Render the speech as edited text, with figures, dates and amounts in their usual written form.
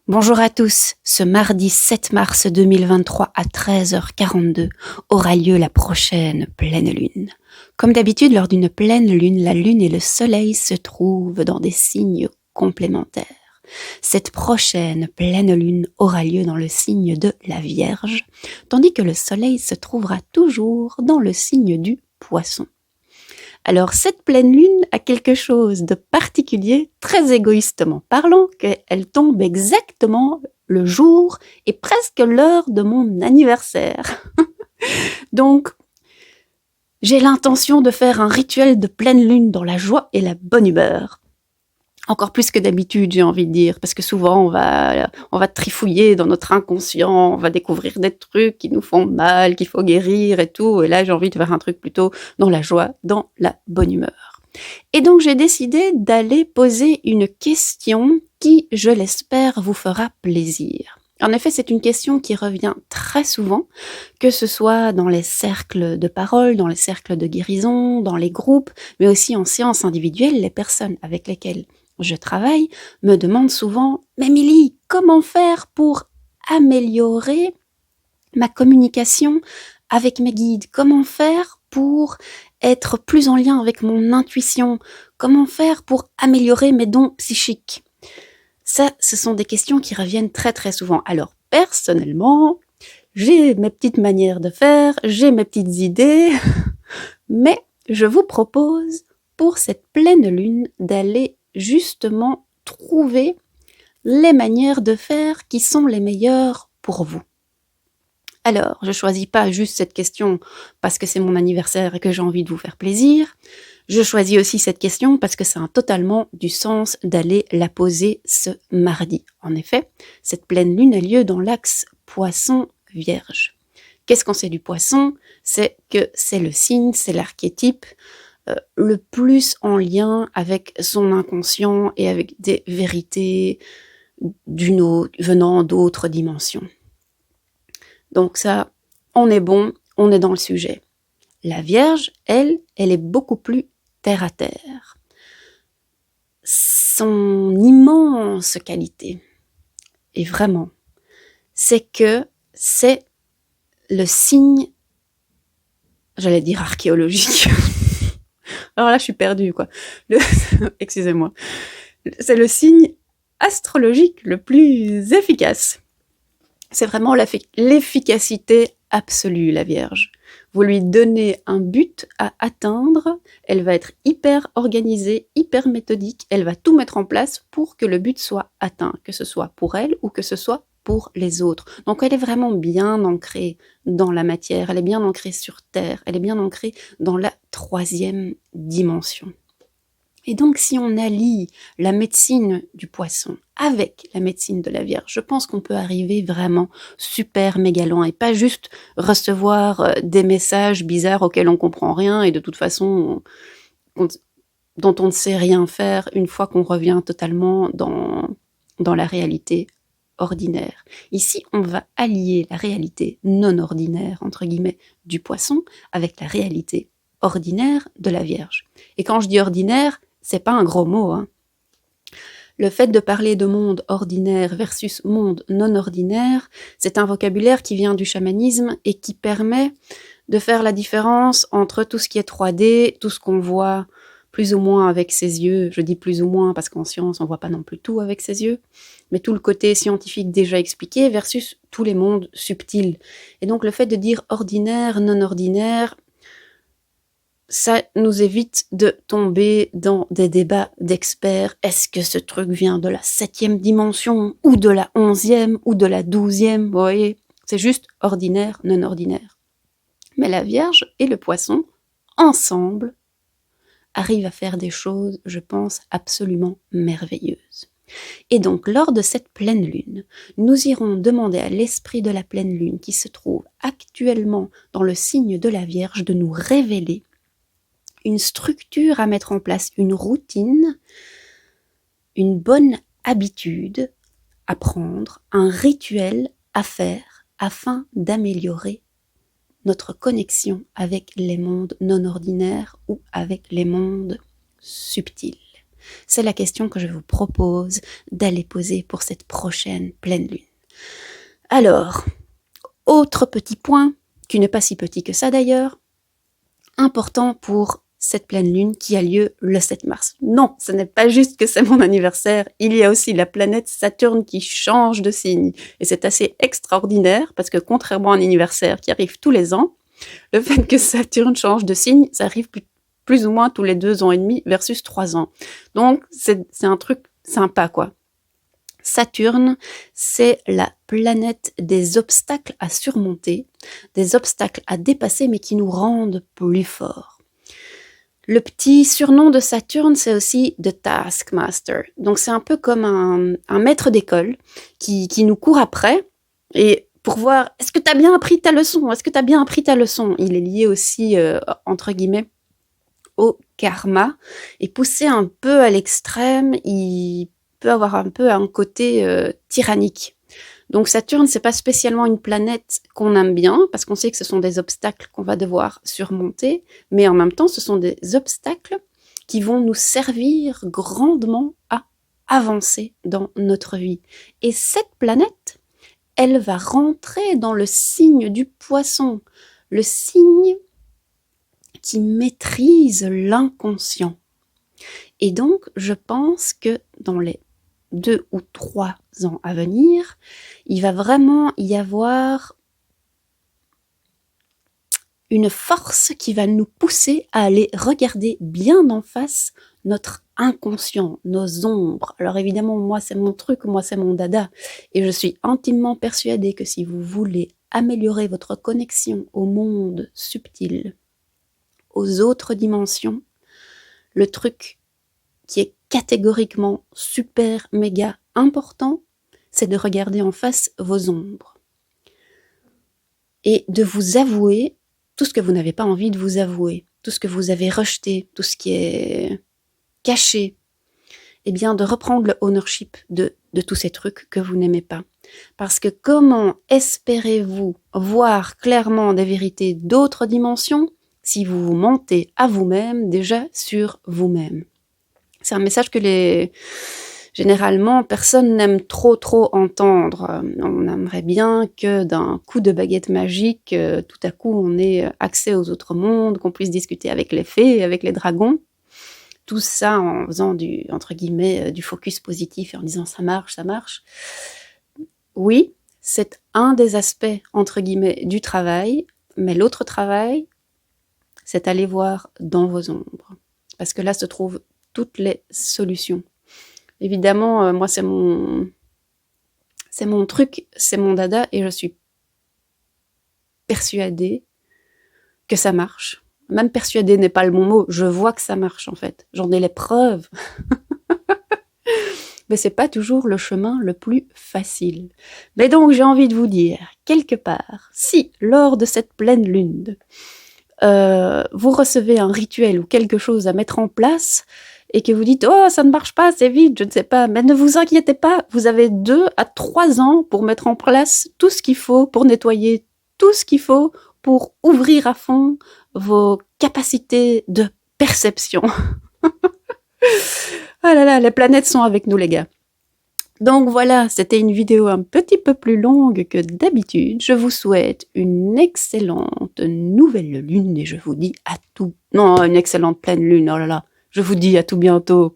Bonjour à tous, ce mardi 7 mars 2023 à 13h42 aura lieu la prochaine pleine lune. Comme d'habitude, lors d'une pleine lune, la lune et le soleil se trouvent dans des signes complémentaires. Cette prochaine pleine lune aura lieu dans le signe de la Vierge, tandis que le soleil se trouvera toujours dans le signe du Poisson. Alors, cette pleine lune a quelque chose de particulier, très égoïstement parlant, qu'elle tombe exactement le jour et presque l'heure de mon anniversaire. Donc, j'ai l'intention de faire un rituel de pleine lune dans la joie et la bonne humeur. Encore plus que d'habitude, j'ai envie de dire, parce que souvent on va trifouiller dans notre inconscient, on va découvrir des trucs qui nous font mal, qu'il faut guérir et tout, et là j'ai envie de faire un truc plutôt dans la joie, dans la bonne humeur. Et donc j'ai décidé d'aller poser une question qui, je l'espère, vous fera plaisir. En effet, c'est une question qui revient très souvent, que ce soit dans les cercles de parole, dans les cercles de guérison, dans les groupes, mais aussi en séance individuelle, les personnes avec lesquelles je travaille me demandent souvent « Mais Milly, comment faire pour améliorer ma communication avec mes guides? Comment faire pour être plus en lien avec mon intuition? Comment faire pour améliorer mes dons psychiques ?» Ça, ce sont des questions qui reviennent très très souvent. Alors, personnellement, j'ai mes petites manières de faire, j'ai mes petites idées, mais je vous propose, pour cette pleine lune, d'aller justement trouver les manières de faire qui sont les meilleures pour vous. Alors, je choisis pas juste cette question parce que c'est mon anniversaire et que j'ai envie de vous faire plaisir. Je choisis aussi cette question parce que ça a totalement du sens d'aller la poser ce mardi. En effet, cette pleine lune a lieu dans l'axe Poisson-Vierge. Qu'est-ce qu'on sait du Poisson? C'est que c'est le signe, c'est l'archétype le plus en lien avec son inconscient et avec des vérités venant d'autres dimensions. Donc ça, on est bon, on est dans le sujet. La Vierge, elle est beaucoup plus terre à terre. Son immense qualité, et vraiment, c'est que c'est le signe, j'allais dire archéologique. Alors là, je suis perdue, quoi. Excusez-moi. C'est le signe astrologique le plus efficace. C'est vraiment l'efficacité absolue, la Vierge. Vous lui donnez un but à atteindre, elle va être hyper organisée, hyper méthodique, elle va tout mettre en place pour que le but soit atteint, que ce soit pour elle ou que ce soit pour les autres. Donc elle est vraiment bien ancrée dans la matière, elle est bien ancrée sur Terre, elle est bien ancrée dans la 3e dimension. Et donc, si on allie la médecine du Poisson avec la médecine de la Vierge, je pense qu'on peut arriver vraiment super méga loin et pas juste recevoir des messages bizarres auxquels on comprend rien et de toute façon dont on ne sait rien faire une fois qu'on revient totalement dans la réalité ordinaire. Ici, on va allier la réalité non ordinaire, entre guillemets, du Poisson avec la réalité ordinaire de la Vierge. Et quand je dis ordinaire, c'est pas un gros mot, hein. Le fait de parler de monde ordinaire versus monde non ordinaire, c'est un vocabulaire qui vient du chamanisme et qui permet de faire la différence entre tout ce qui est 3D, tout ce qu'on voit plus ou moins avec ses yeux. Je dis plus ou moins parce qu'en science, on voit pas non plus tout avec ses yeux, mais tout le côté scientifique déjà expliqué versus tous les mondes subtils. Et donc le fait de dire ordinaire, non ordinaire, ça nous évite de tomber dans des débats d'experts. Est-ce que ce truc vient de la 7e dimension, ou de la 11e, ou de la 12e? Vous voyez, c'est juste ordinaire, non ordinaire. Mais la Vierge et le Poisson, ensemble, arrivent à faire des choses, je pense, absolument merveilleuses. Et donc, lors de cette pleine lune, nous irons demander à l'esprit de la pleine lune, qui se trouve actuellement dans le signe de la Vierge, de nous révéler une structure à mettre en place, une routine, une bonne habitude à prendre, un rituel à faire afin d'améliorer notre connexion avec les mondes non ordinaires ou avec les mondes subtils. C'est la question que je vous propose d'aller poser pour cette prochaine pleine lune. Alors, autre petit point, qui n'est pas si petit que ça d'ailleurs, important pour cette pleine lune qui a lieu le 7 mars. Non, ce n'est pas juste que c'est mon anniversaire, il y a aussi la planète Saturne qui change de signe. Et c'est assez extraordinaire parce que contrairement à un anniversaire qui arrive tous les ans, le fait que Saturne change de signe, ça arrive plus ou moins tous les 2 ans et demi versus 3 ans. Donc c'est un truc sympa quoi. Saturne, c'est la planète des obstacles à surmonter, des obstacles à dépasser mais qui nous rendent plus forts. Le petit surnom de Saturne, c'est aussi The Taskmaster. Donc c'est un peu comme un maître d'école qui nous court après et pour voir, est-ce que tu as bien appris ta leçon? Est-ce que tu as bien appris ta leçon? Il est lié aussi, entre guillemets, au karma. Et poussé un peu à l'extrême, il peut avoir un peu un côté tyrannique. Donc Saturne, c'est pas spécialement une planète qu'on aime bien, parce qu'on sait que ce sont des obstacles qu'on va devoir surmonter, mais en même temps, ce sont des obstacles qui vont nous servir grandement à avancer dans notre vie. Et cette planète, elle va rentrer dans le signe du Poisson, le signe qui maîtrise l'inconscient. Et donc, je pense que dans les 2 ou 3 ans à venir, il va vraiment y avoir une force qui va nous pousser à aller regarder bien en face notre inconscient, nos ombres. Alors évidemment, moi c'est mon truc, moi c'est mon dada, et je suis intimement persuadée que si vous voulez améliorer votre connexion au monde subtil, aux autres dimensions, le truc qui est catégoriquement super méga important, c'est de regarder en face vos ombres et de vous avouer tout ce que vous n'avez pas envie de vous avouer, tout ce que vous avez rejeté, tout ce qui est caché, et bien de reprendre le ownership de tous ces trucs que vous n'aimez pas. Parce que comment espérez-vous voir clairement des vérités d'autres dimensions si vous vous mentez à vous-même déjà sur vous-même? C'est un message que généralement, personne n'aime trop entendre. On aimerait bien que d'un coup de baguette magique, tout à coup, on ait accès aux autres mondes, qu'on puisse discuter avec les fées, avec les dragons. Tout ça en faisant entre guillemets, du focus positif et en disant ça marche. Oui, c'est un des aspects, entre guillemets, du travail, mais l'autre travail, c'est aller voir dans vos ombres. Parce que là se trouvent toutes les solutions. Évidemment, moi, c'est mon truc, c'est mon dada, et je suis persuadée que ça marche. Même persuadée n'est pas le bon mot, je vois que ça marche, en fait. J'en ai les preuves. Mais c'est pas toujours le chemin le plus facile. Mais donc, j'ai envie de vous dire, quelque part, si, lors de cette pleine lune, vous recevez un rituel ou quelque chose à mettre en place, et que vous dites « Oh, ça ne marche pas, c'est vide, je ne sais pas », mais ne vous inquiétez pas, vous avez 2 à 3 ans pour mettre en place tout ce qu'il faut, pour nettoyer tout ce qu'il faut, pour ouvrir à fond vos capacités de perception. Ah là là, les planètes sont avec nous les gars. Donc voilà, c'était une vidéo un petit peu plus longue que d'habitude. Je vous souhaite une excellente nouvelle lune et je vous dis à tout... Non, une excellente pleine lune, oh là là. Je vous dis à tout bientôt.